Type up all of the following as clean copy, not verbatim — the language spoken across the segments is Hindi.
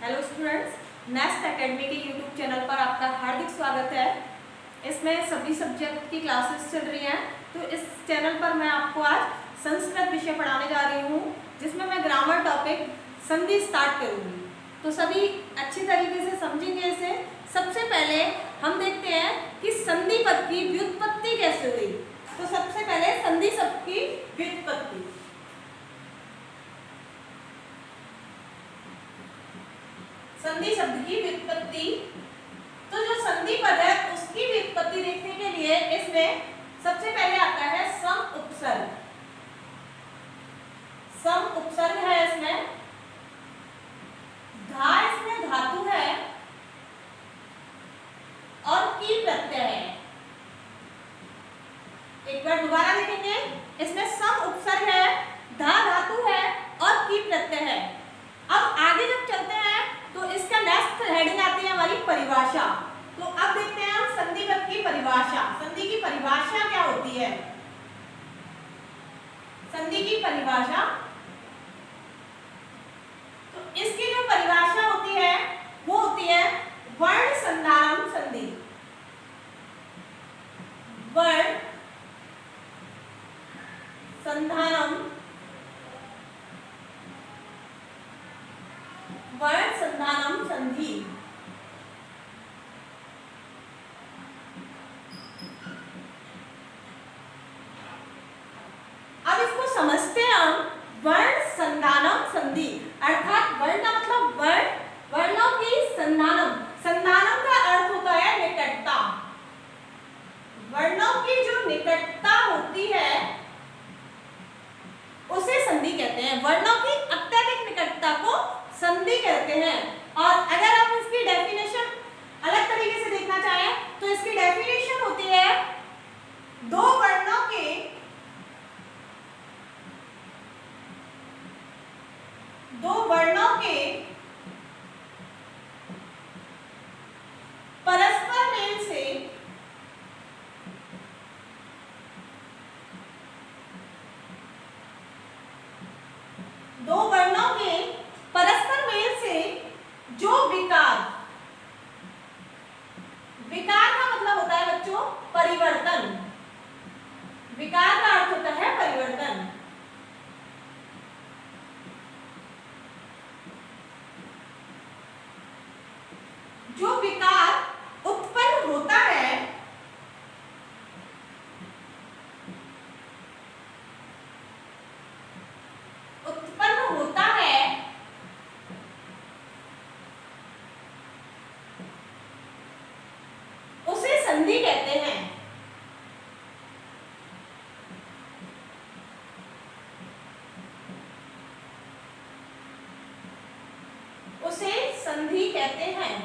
हेलो स्टूडेंट्स, नेस्ट एकेडमी के यूट्यूब चैनल पर आपका हार्दिक स्वागत है। इसमें सभी सब्जेक्ट की क्लासेस चल रही हैं। तो इस चैनल पर मैं आपको आज संस्कृत विषय पढ़ाने जा रही हूँ, जिसमें मैं ग्रामर टॉपिक संधि स्टार्ट करूँगी। तो सभी अच्छी तरीके से समझेंगे इसे। सबसे पहले हम देखते हैं कि संधि पद की व्युत्पत्ति कैसे हुई। तो सबसे पहले संधि शब्द की व्युत्पत्ति। संधि शब्द की व्युत्पत्ति, तो जो संधि पद है उसकी व्युत्पत्ति देखने के लिए इसमें सबसे पहले आता है सम उपसर्ग। सम उपसर्ग है इसमें, धा इसमें धातु है और की प्रत्यय है। एक बार दोबारा देखेंगे, इसमें सम उपसर्ग है, धा धातु है और की प्रत्यय है। अब आगे जब चलते हैं तो इसका नेक्स्ट हेडिंग आती है हमारी परिभाषा। तो अब देखते हैं हम संधि पद की परिभाषा। संधि की परिभाषा क्या होती है? संधि की परिभाषा, तो इसकी जो परिभाषा होती है वो होती है वर्ण संधानम संधि। वर्ण संधानम, वर्ण संधानम संधि। अब इसको समझते हैं हम। वर्ण संधानम संधि अर्थात वर्ण का मतलब वर्ण, वर्णों की संधानम। संधानम का अर्थ होता है निकटता। वर्णों की जो निकटता होती है उसे संधि कहते हैं। वर्णों की अत्यधिक निकटता को संधि कहते हैं। और अगर आप इसकी डेफिनेशन अलग तरीके से देखना चाहें तो इसकी डेफिनेशन होती है दो वर्णों के परस्पर मेल से जो विकार, विकार का मतलब होता है बच्चों परिवर्तन। विकार का अर्थ होता है परिवर्तन। जो विकार उत्पन्न होता है उसे संधि कहते हैं। उसे संधि कहते हैं।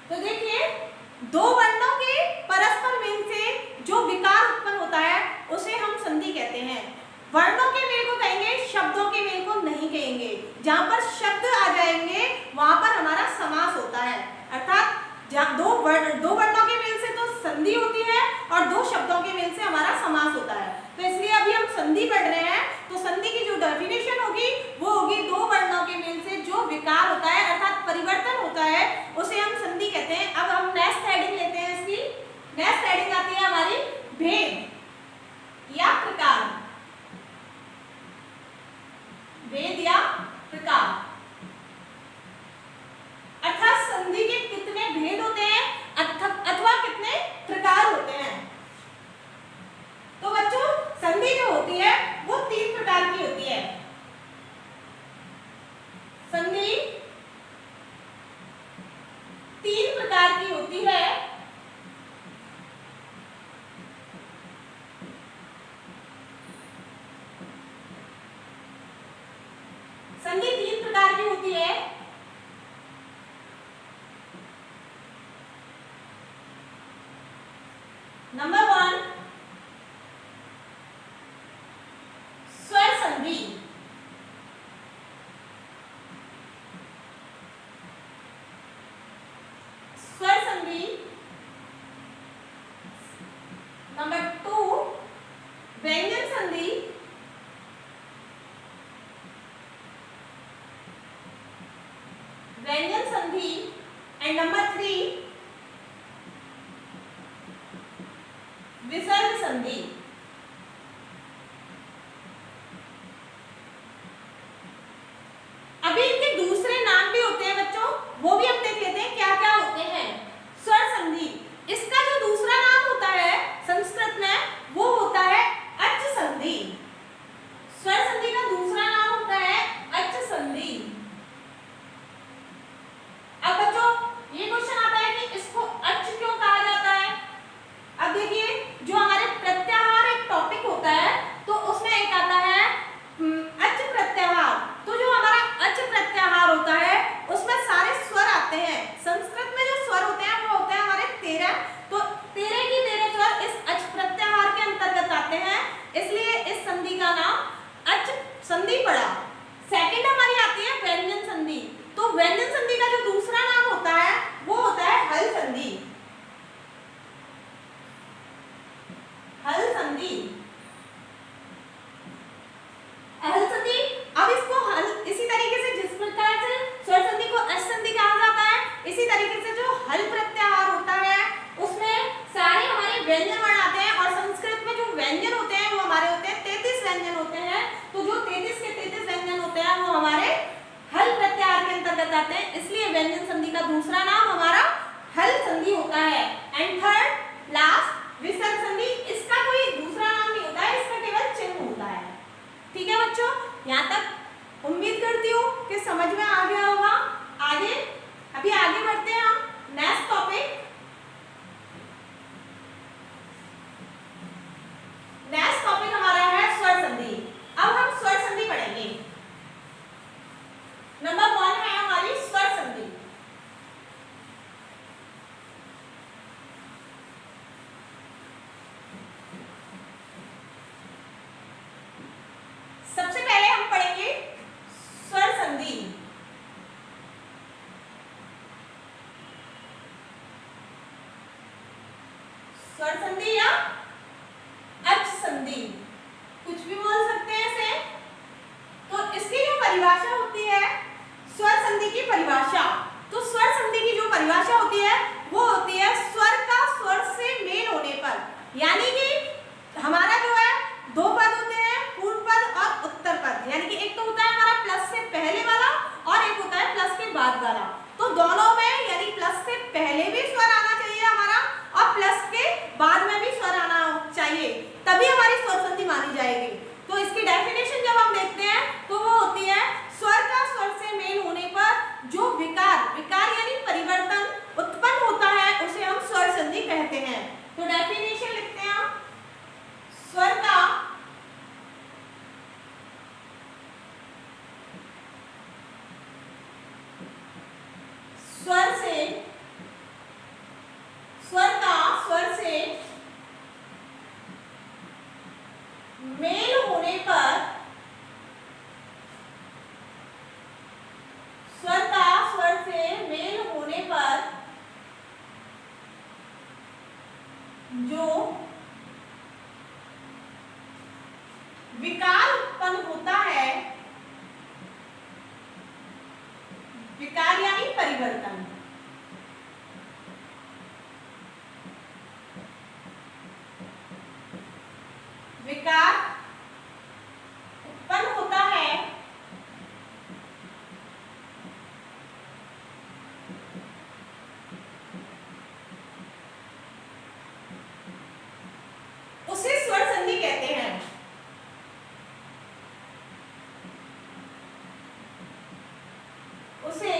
तो देखिए, दो वर्णों के परस्पर मेल से जो विकार उत्पन्न होता है उसे हम संधि कहते हैं। वर्णों के मेल को कहेंगे, शब्दों के मेल को नहीं कहेंगे। जहां पर शब्द आ जाएंगे वहां पर हमारा समास होता है। अर्थात जहां दो वर्णों के मेल से तो संधि होती है और दो शब्दों के मेल से हमारा समास होता है। तो इसलिए अभी हम संधि पढ़ रहे हैं। तो संधि की जो डेफिनेशन होगी वो होगी दो वर्णों के मेल से जो विकार होता है अर्थात परिवर्तन होता है उसे हम संधि कहते हैं। अब हम नेक्स्ट हेडिंग लेते हैं। इसकी नेक्स्ट हेडिंग आती है हमारी भेद या प्रकार। भेद या प्रकार अर्थात संधि के कितने भेद होते हैं अथवा कितने प्रकार होते हैं। तो बच्चों, संधि जो होती है वो तीन प्रकार की होती है। संधि तीन प्रकार की होती है। संधि तीन प्रकार की होती है। नंबर 1 स्वर संधि। स्वर संधि। नंबर 2 व्यंजन संधि। व्यंजन संधि एंड नंबर 3 विसर्ग संधि। अभी इनके दूसरे नाम भी होते हैं बच्चों, वो भी हम देख लेते हैं क्या क्या होते हैं। स्वर संधि, इसका जो दूसरा नाम होता है संस्कृत में वो होता है अच संधि। स्वर संधि का दूसरा नाम होता है अच संधि। अब बच्चों ये क्वेश्चन आता है कि इसको अच क्यों कहा जाता है। अब देखिए जो हमारे प्रत्याहार एक टॉपिक होता है तो उसमें एक आता है अच प्रत्याहार। तो जो हमारा अच प्रत्याहार होता है उसमें सारे स्वर आते हैं। संस्कृत में जो स्वर होते हैं वो होते हैं हमारे 13। तो 13 की 13 स्वर इस अच प्रत्याहार के अंतर्गत आते हैं, इसलिए इस संधि का नाम अच संधि पड़ा। सेकंड हमारी आती है व्यंजन संधि। तो व्यंजन संधि का जो दूसरा नाम होता है वो होता है हल संधि। हल संधि, हल संधि। अब इसको हल इसी तरीके से जिस प्रकार से स्वर संधि को अच संधि कहा जाता है, इसी तरीके से जो हल प्रत्याहार होता है उसमें सारे हमारे व्यंजन वर्ण आते हैं। और संस्कृत में जो व्यंजन होते हैं वो हमारे होते हैं 33 व्यंजन होते हैं। तो जो 33 के 33 व्यंजन होते हैं वो हमारे हल प्रत्याहार के अंतर्गत आते हैं, इसलिए व्यंजन संधि का दूसरा नाम हमारा हल संधि होता है। एंड थर्ड लास्ट विसर्ग संधि, इसका कोई दूसरा नाम नहीं होता है, इसका केवल चिन्ह होता है। ठीक है बच्चों, यहाँ तक उम्मीद करती हूँ कि समझ में आ गया होगा। आगे अभी आगे बढ़ते हैं हम नेक्स्ट टॉपिक। नेक्स्ट टॉपिक हमारा है स्वर संधि। अब हम स्वर संधि पढ़ेंगे। नंबर 1 है हमारी स्वर संधि। सबसे पहले हम पढ़ेंगे स्वर संधि। स्वर संधि या अच संधि, कुछ भी बोल सकते हैं इसे। तो इसकी जो परिभाषा होती है स्वर संधि की परिभाषा, तो स्वर संधि की जो परिभाषा होती है वो होती है स्वर का स्वर से मेल होने पर। यानी कि हमारा जो है दो पद होते हैं, पूर्व पद और उत्तर पद। यानी कि एक तो होता है हमारा प्लस से पहले वाला और एक होता है प्लस के बाद वाला। तो दोनों में यानी प्लस से पहले भी स्वर आना चाहिए हमारा और प्लस के बाद में भी स्वर आना चाहिए, तभी हमारी स्वर संधि मानी जाएगी। तो इसकी डेफिनेशन जब हम देखते हैं तो वो होती है स्वर का स्वर से मेल होने पर जो विकार यानी परिवर्तन उत्पन्न होता है उसे हम स्वर संधि कहते हैं। तो डेफिनेशन लिखते हैं हम, स्वर का स्वर से मेल होने पर, स्वर का स्वर से मेल होने पर जो विकार उत्पन्न होता है, विकार यानी परिवर्तन, विकार उत्पन्न होता है उसे स्वर संधि कहते हैं। उसे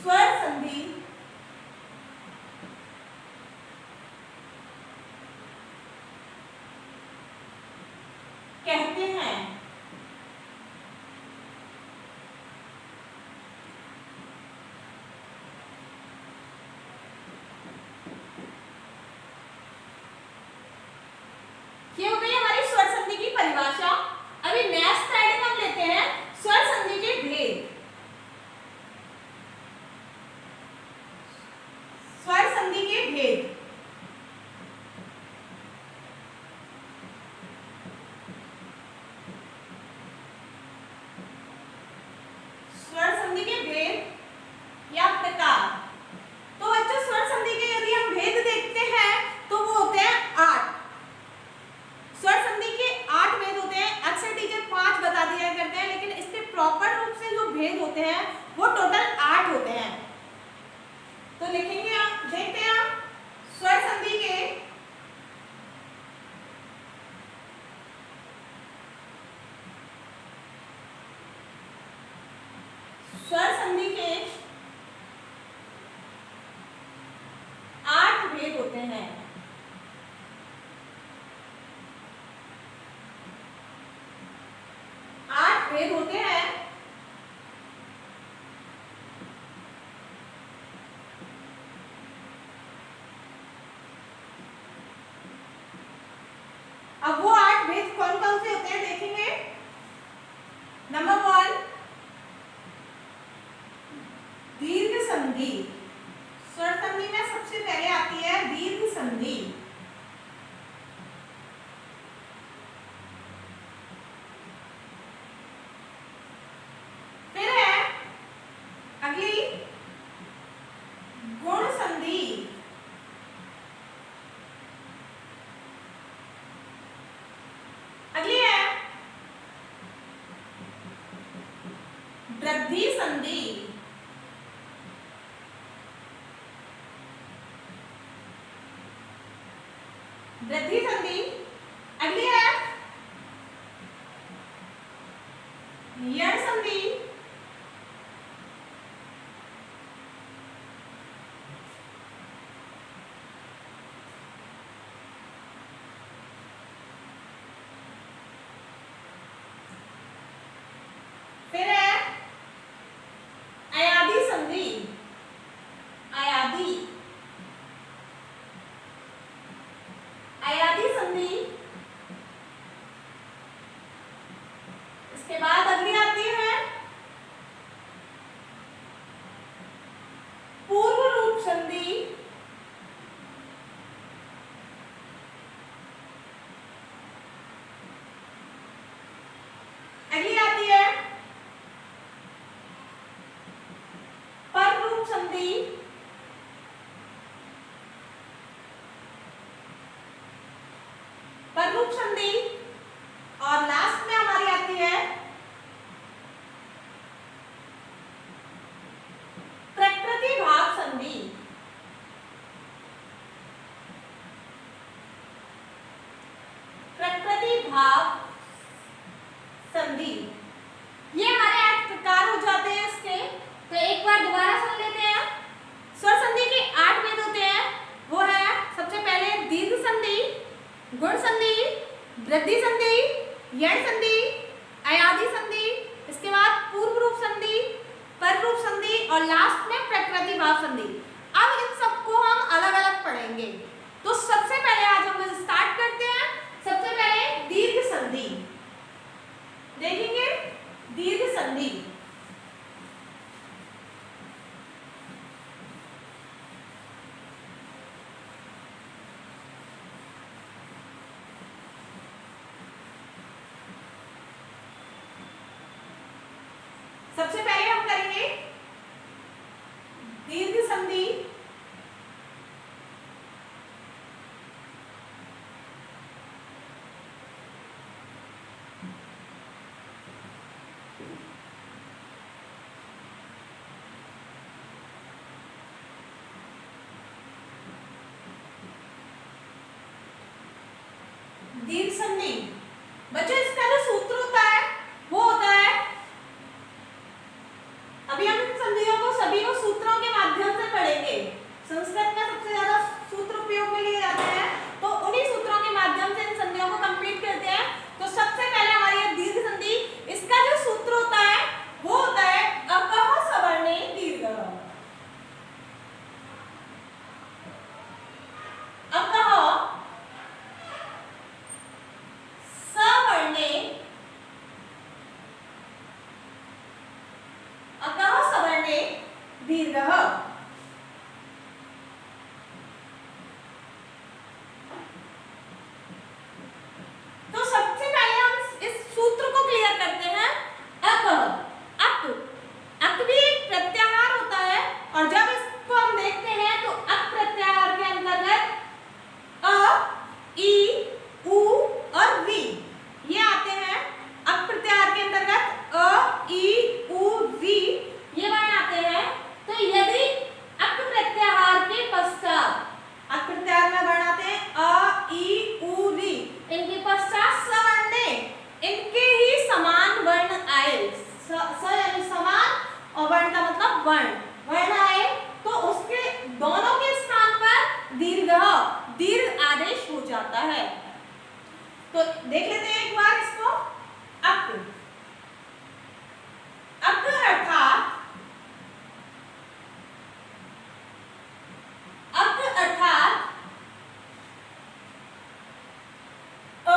स्वर संधि कहते हैं। ये हो गई हमारी स्वर संधि की परिभाषा। अभी नेक्स्ट हेडिंग हम लेते हैं स्वर संधि के भेद। स्वर संधि के भेद, स्वर प्रॉपर रूप से जो भेद होते हैं वो टोटल 8 होते हैं। तो लिखेंगे आप, देखते हैं आप स्वर संधि के स्वर संधि के 8 भेद होते हैं। भेद होते हैं। अब वो 8 भेद कौन कौन से होते हैं देखेंगे। नंबर 1 दीर्घ संधि। स्वर संधि में सबसे पहले आती है दीर्घ संधि। वृद्धि संधि। वृद्धि संधि। अगली है यण संधि। फिर है अयादी संधि। अयादी अयादी संधि। इसके बाद अगली आती है पूर्व रूप संधि। अगली आती है पर रूप संधि। पर रूप संधि और लास्ट में हमारी आती है प्रकृति भाव संधि। प्रकृति भाव संधि। ये हमारे 8 प्रकार हो जाते हैं इसके। तो एक बार दोबारा सुन लेते हैं। स्वर संधि के 8 भेद होते हैं। वो है सबसे पहले दीर्घ संधि, गुण संधि, वृद्धि संधि, यण संधि, अयादी संधि, इसके बाद पूर्व रूप संधि, पर रूप संधि और लास्ट में प्रकृति भाव संधि। अब इन सबको हम अलग अलग पढ़ेंगे। तो सबसे पहले आज हम स्टार्ट करते हैं। सबसे पहले दीर्घ संधि देखेंगे। दीर्घ संधि सबसे पहले हम करेंगे दीर्घ संधि। दीर्घ संधि बच्चों इसका जो सूत्र होता है वो होता है, अभी हम इन संधियों को सभी को सूत्रों के माध्यम से पढ़ेंगे। संस्कृत में सबसे ज्यादा सूत्र उपयोग में लिए जाते हैं, तो उन्हीं सूत्रों के माध्यम से इन संधियों को कंप्लीट करते हैं। तो सबसे पहले हमारी है दीर्घ संधि। इसका जो सूत्र होता है वो होता है अकह सवर्णे दीर्घः। अकह सवर्णे अवर्ण का मतलब वर्ण, वर्ण आए तो उसके दोनों के स्थान पर दीर्घ आदेश हो जाता है। तो देख लेते हैं एक बार इसको। अक, अक अर्थात अ,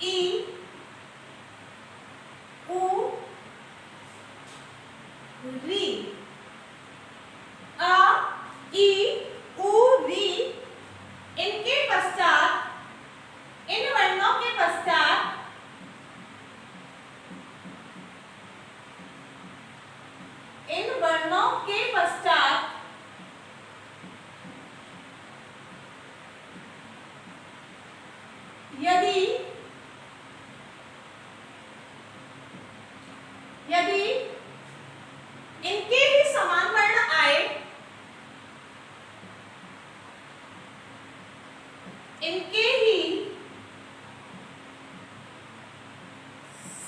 ई, उ, री, अ, ई, उ, री, इनके पश्चात, इन वर्णों के पश्चात यदि इनके ही समान वर्ण आए, इनके ही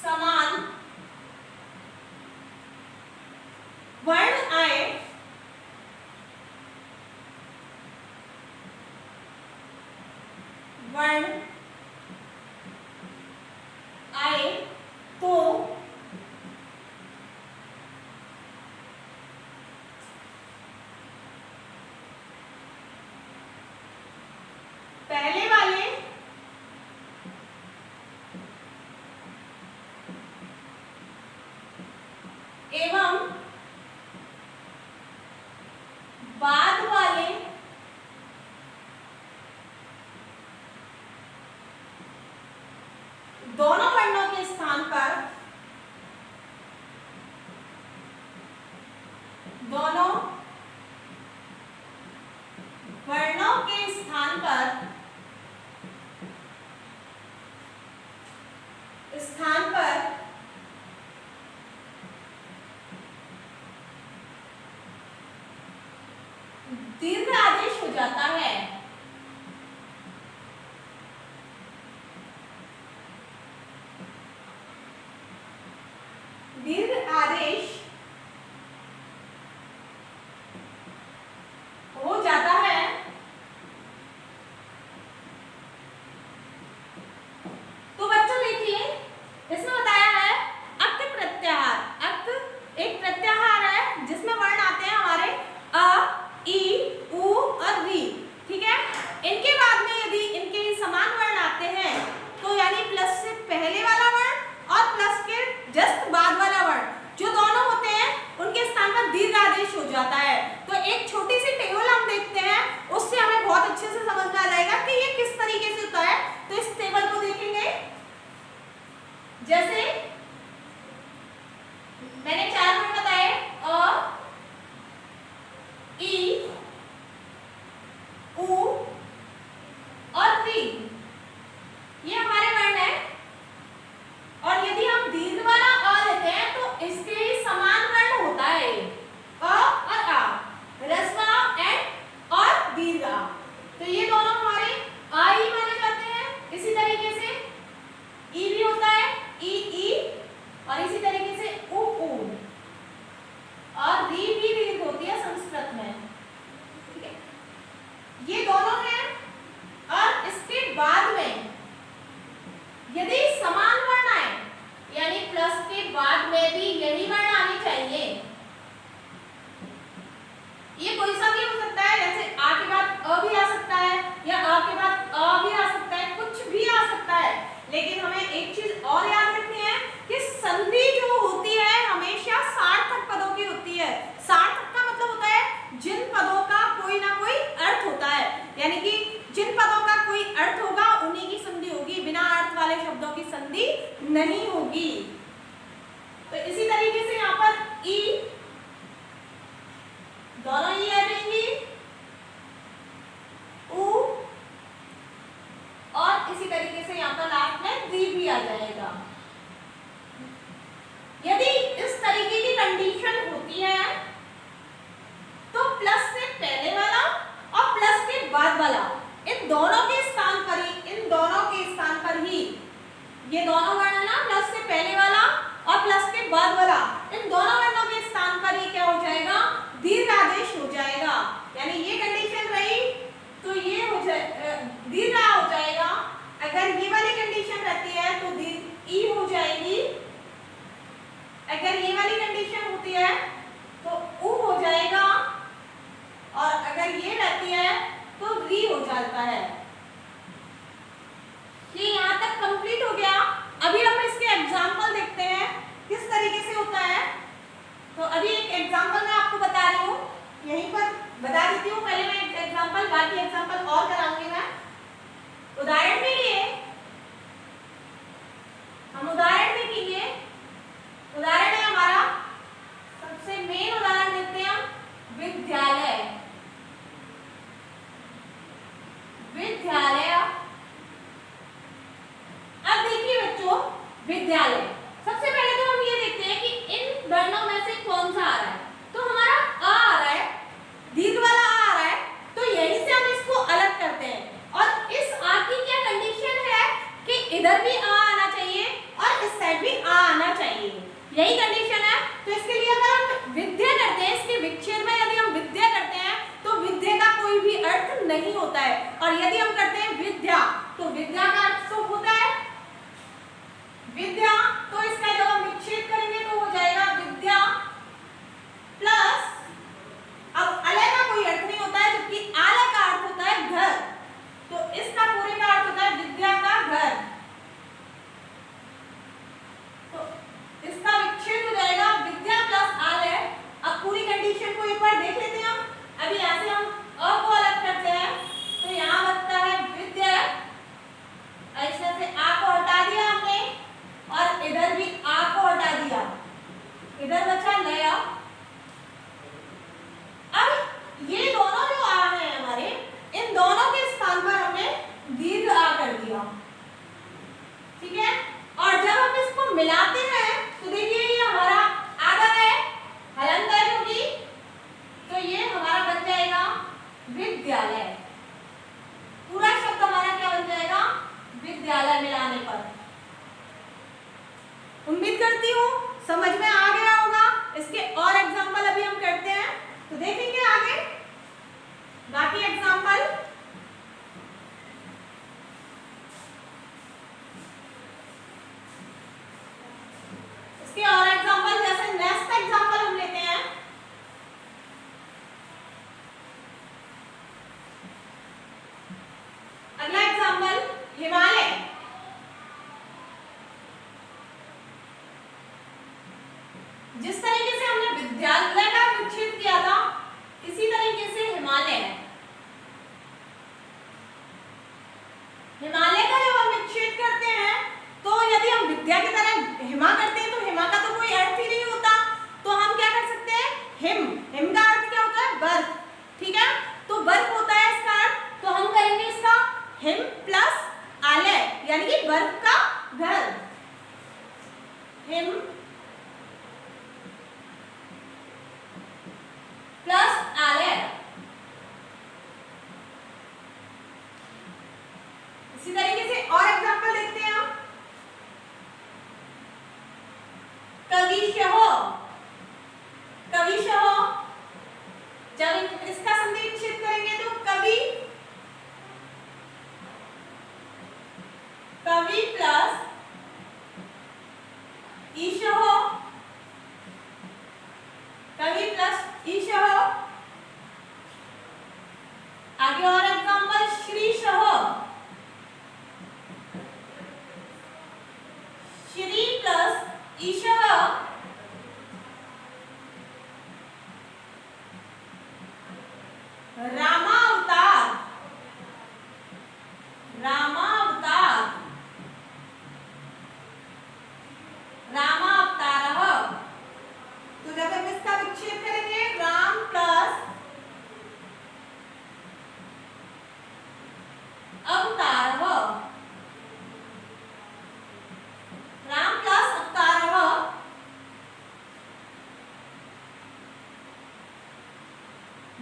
समान वर्ण आए, तो पहले वाले एवं बाद वाले दोनों वर्णों के स्थान पर, दोनों वर्णों के स्थान पर दीर्घ आदेश हो जाता है। दीर्घ आदेश हो जाता है। तो बच्चों देखिए, इसमें बताया है अक प्रत्याहार। अक एक प्रत्याहार है जिसमें वर्ण आते हैं हमारे अ, ई, उ और री। ठीक है, इनके बाद में यदि इनके ही समान वर्ण आते हैं तो यानी प्लस से पहले वाला वर्ण और प्लस के जस्ट बाद वाला वर्ण जो दोनों होते हैं उनके स्थान पर दीर्घ आदेश हो जाता है। तो एक छोटी सी टेबल हम देखते हैं, उससे हमें बहुत अच्छे से समझ में आ जाएगा कि ये किस तरीके से होता है। तो इस टेबल को देखेंगे, जैसे मैंने 4 वर्ण बताए अ, ई, उ और री, ये हमारे वर्ण है। और यदि हम दीर्घ वाला अ लेते हैं तो इसके ही समान वर्ण होता है अ और आ, ह्रस्व एंड और दीर्घ आ। तो ये दोनों हमारे आ ही माने जाते हैं। इसी तरीके से ई भी होता है, ई और इसी तरीके से उ और री भी दीर्घ होती है संस्कृत में। ठीक है, ये दोनों हैं। और इसके बाद में यदि समान वर्ण आए, यानी प्लस के बाद में भी यही वर्ण आनी चाहिए, ये कोई सा भी हो सकता है, जैसे आ के बाद अ भी आ सकता है या आ के बाद अ भी आ सकता है, कुछ भी आ सकता है। लेकिन हमें एक चीज और याद रखनी है कि संधि जो होती है हमेशा सार्थक पदों की होती है। सार्थक का मतलब होता है जिन पदों का कोई ना कोई अर्थ होता है, यानी कि जिन पदों का कोई अर्थ होगा उन्हीं की संधि होगी, बिना अर्थ वाले शब्दों की संधि नहीं होगी। तो इसी तरीके से यहाँ पर ई, दोनों ई आ जाएंगी, उ और इसी तरीके से यहाँ पर लास्ट में री भी आ जाएगा। यदि इस तरीके की कंडीशन होती है तो प्लस से पहले वाला और प्लस के बाद वाला, इन दोनों के स्थान पर ही, ये दोनों वर्ण ना, प्लस से पहले वाला और प्लस के बाद वाला, इन दोनों वर्णों के स्थान पर ये क्या हो जाएगा, दीर्घ आदेश हो जाएगा। यानी ये कंडीशन रही तो ये हो जाए दीर्घ हो जाएगा। अगर ये वाली कंडीशन रहती है तो दीर्घ ई हो जाएगी। अगर ये वाली कंडीशन होती है तो उ हो जाएगा, और अगर ये रहती है तो री हो जाता है। ये यहाँ तक कंप्लीट हो गया। अभी हम इसके एग्जाम्पल देखते हैं किस तरीके से होता है। तो अभी एक एग्जाम्पल मैं आपको बता रही हूँ, यहीं पर बता देती हूँ। पहले मैं एग्जाम्पल, बाकी एग्जाम्पल और कराऊंगी मैं। उदाहरण के लिए हम उदाहरण देखेंगे। उदाहरण है हमारा, सबसे मेन उदाहरण देखते हैं हम, विद्यालय। विद्यालय, अब देखिए बच्चों, विद्यालय, सबसे पहले तो हम ये देखते हैं कि इन वर्णों में से कौन सा आ रहा है। तो हमारा आ रहा है, दीर्घ वाला आ रहा है, तो यहीं से हम इसको अलग करते हैं। और इस आ की क्या कंडीशन है कि इधर भी आ आना चाहिए और इस साइड भी आ आना चाहिए, यही कंडीशन है। तो इसके लिए अगर हम विद्या करते हैं, इसके विच्छेद में यदि हम विद्या करते हैं तो विद्या का कोई भी अर्थ नहीं होता है। और यदि हम करते हैं विद्या, तो विद्या का अर्थ तो होता है विद्या, तो इसका जब हम विच्छेद करेंगे तो हो जाएगा विद्या प्लस, अब अलय का कोई अर्थ नहीं होता है, जबकि आलय का अर्थ होता है घर। तो इसका पूरे का अर्थ होता है विद्या का घर। तो इसका विच्छेद हो जाएगा विद्या प्लस आलय। अब पूरी कंडीशन को एक बार देख लेते हैं हम। अभी यहाँ से हम अ को अलग करते हैं, तो यहाँ बनता है विद्या, ऐसे से आ को हटा दिया हमने, और इधर भी आ को हटा दिया, इधर बचा लया। अब ये दोनों जो आ हैं हमारे, इन दोनों के स्थान पर हमने दीर्घ आ कर दिया, ठीक है। और जब हम इसको मिलाते हैं तो देखिए ये हमारा आधा है, हलंत है क्योंकि, तो ये हमारा बन जाएगा विद्यालय। पूरा शब्द हमारा क्या बन जाएगा, विद्यालय मिलाने पर। उम्मीद करती हूँ समझ में आ गया होगा। इसके और एग्जाम्पल अभी हम करते हैं, तो देखेंगे आगे बाकी एग्जाम्पल। इसके और एग्जाम्पल, जैसे नेक्स्ट एग्जाम्पल हम लेते हैं। अगला एग्जाम्पल, हिमालय। जिस तरीके से हमने विद्यालय का विच्छेद किया था, इसी तरीके से हिमालय है। हिमालय का जब हम विच्छेद करते हैं तो यदि हम विद्या की तरह हिमा करते हैं तो हिमा का तो कोई अर्थ ही नहीं होता। तो हम क्या कर सकते हैं, हिम, हिम का अर्थ क्या होता है, बर्फ, ठीक है। तो बर्फ होता है इसका अर्थ, तो हम करेंगे इसका हिम प्लस आलय, यानी कि बर्फ का घर। हिम प्लस आलय। इसी तरीके से और एग्जांपल देखते हैं हम। कविशः, कविशः, जब इसका संधि विच्छेद करेंगे तो कवि, कवि प्लस ईशः, कवि प्लस ईशः। आगे और एग्जांपल, श्रीशः, श्री प्लस ईशः। रामावतार, रामावतार, रामावतारः। तो जब हम इसका विच्छेद करेंगे, राम प्लस अवतारः, राम प्लस अवतारः।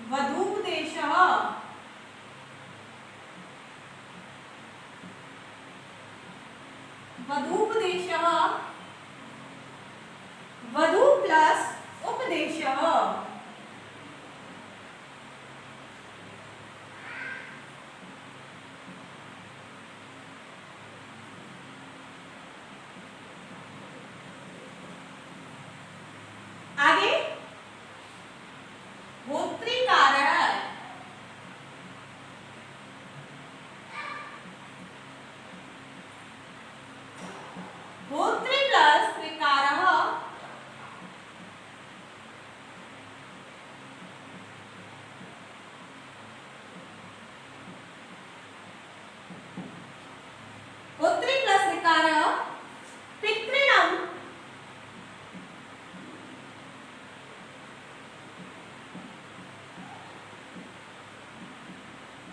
वधूपदेशः, वधूपदेशः। वधू प्लस उपदेशः। आगे भोक्तृकारः, भोक्तृ प्लस त्रिकारः, भोक्तृ प्लस त्रिकारः पितॄणां,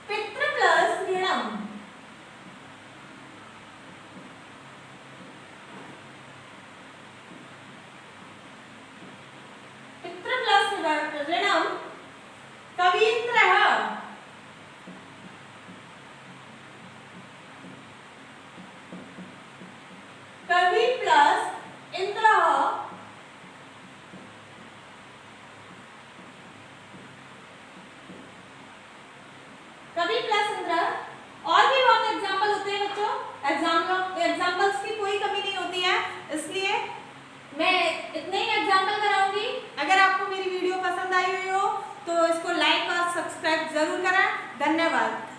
पितृ प्लस ऋणम्, पितृ प्लस ऋणम् कवीन्द्रः, कवि प्लस इंद्रः, कवि प्लस इंद्र। और भी बहुत एग्जाम्पल होते हैं बच्चों, एग्जाम्पल्स की कोई कमी नहीं होती है, इसलिए मैं इतने ही एग्जाम्पल कराऊंगी। अगर आपको मेरी वीडियो पसंद आई हुई हो तो इसको लाइक और सब्सक्राइब जरूर करें। धन्यवाद।